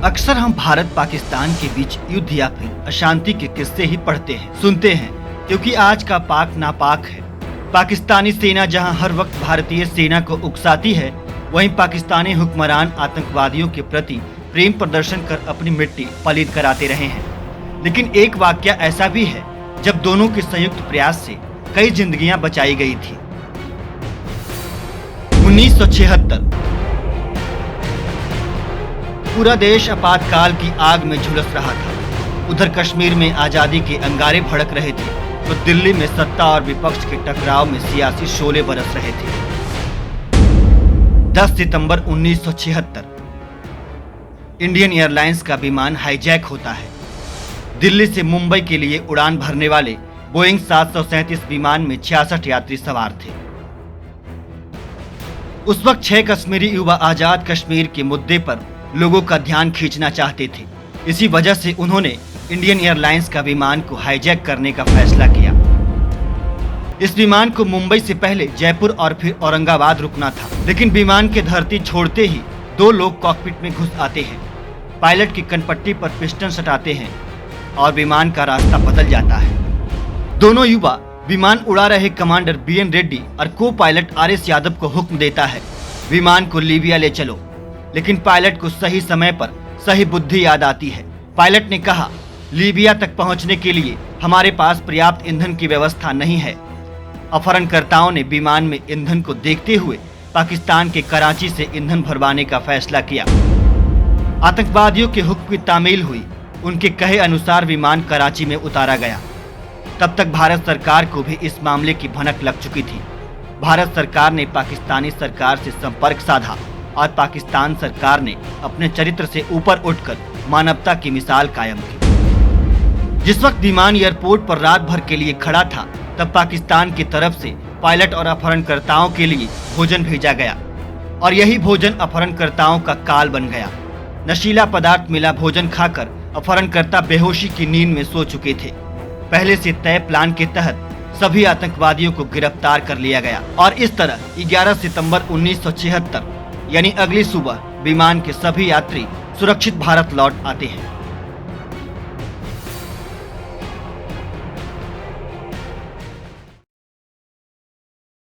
अक्सर हम भारत पाकिस्तान के बीच युद्ध या फिर अशांति के किस्से ही पढ़ते हैं, सुनते हैं, क्योंकि आज का पाक नापाक है। पाकिस्तानी सेना जहां हर वक्त भारतीय सेना को उकसाती है, वहीं पाकिस्तानी हुक्मरान आतंकवादियों के प्रति प्रेम प्रदर्शन कर अपनी मिट्टी पलीद कराते रहे हैं। लेकिन एक वाकया ऐसा भी है जब दोनों के संयुक्त प्रयास से कई जिंदगियां बचाई गई थी। 1976 पूरा देश आपातकाल की आग में झुलस रहा था। उधर कश्मीर में आजादी के अंगारे भड़क रहे थे, तो दिल्ली में सत्ता और विपक्ष के टकराव में सियासी शोले बरस रहे थे। 10 सितंबर 1976 इंडियन एयरलाइंस का विमान हाईजैक होता है। दिल्ली से मुंबई के लिए उड़ान भरने वाले बोइंग 737 विमान में 66 यात्री सवार थे। उस वक्त 6 कश्मीरी युवा आजाद कश्मीर के मुद्दे पर लोगों का ध्यान खींचना चाहते थे। इसी वजह से उन्होंने इंडियन एयरलाइंस का विमान को हाईजैक करने का फैसला किया। इस विमान को मुंबई से पहले जयपुर और फिर औरंगाबाद रुकना था, लेकिन विमान के धरती छोड़ते ही 2 लोग कॉकपिट में घुस आते हैं। पायलट की कनपट्टी पर पिस्टन सटाते हैं और विमान का रास्ता बदल जाता है। दोनों युवा विमान उड़ा रहे कमांडर BN रेड्डी और को पायलट RS यादव को हुक्म देता है, विमान को लीबिया ले चलो। लेकिन पायलट को सही समय पर सही बुद्धि याद आती है। पायलट ने कहा, लीबिया तक पहुंचने के लिए हमारे पास पर्याप्त ईंधन की व्यवस्था नहीं है। अपहरणकर्ताओं ने विमान में ईंधन को देखते हुए पाकिस्तान के कराची से ईंधन भरवाने का फैसला किया। आतंकवादियों के हुक्म की तामील हुई। उनके कहे अनुसार विमान कराची में उतारा गया। तब तक भारत सरकार को भी इस मामले की भनक लग चुकी थी। भारत सरकार ने पाकिस्तानी सरकार से संपर्क साधा और पाकिस्तान सरकार ने अपने चरित्र से ऊपर उठकर मानवता की मिसाल कायम की। जिस वक्त विमान एयरपोर्ट पर रात भर के लिए खड़ा था, तब पाकिस्तान की तरफ से पायलट और अपहरणकर्ताओं के लिए भोजन भेजा गया और यही भोजन अपहरणकर्ताओं का काल बन गया। नशीला पदार्थ मिला भोजन खाकर अपहरणकर्ता बेहोशी की नींद में सो चुके थे। पहले से तय प्लान के तहत सभी आतंकवादियों को गिरफ्तार कर लिया गया और इस तरह 11 सितंबर 1976 यानी अगली सुबह विमान के सभी यात्री सुरक्षित भारत लौट आते हैं।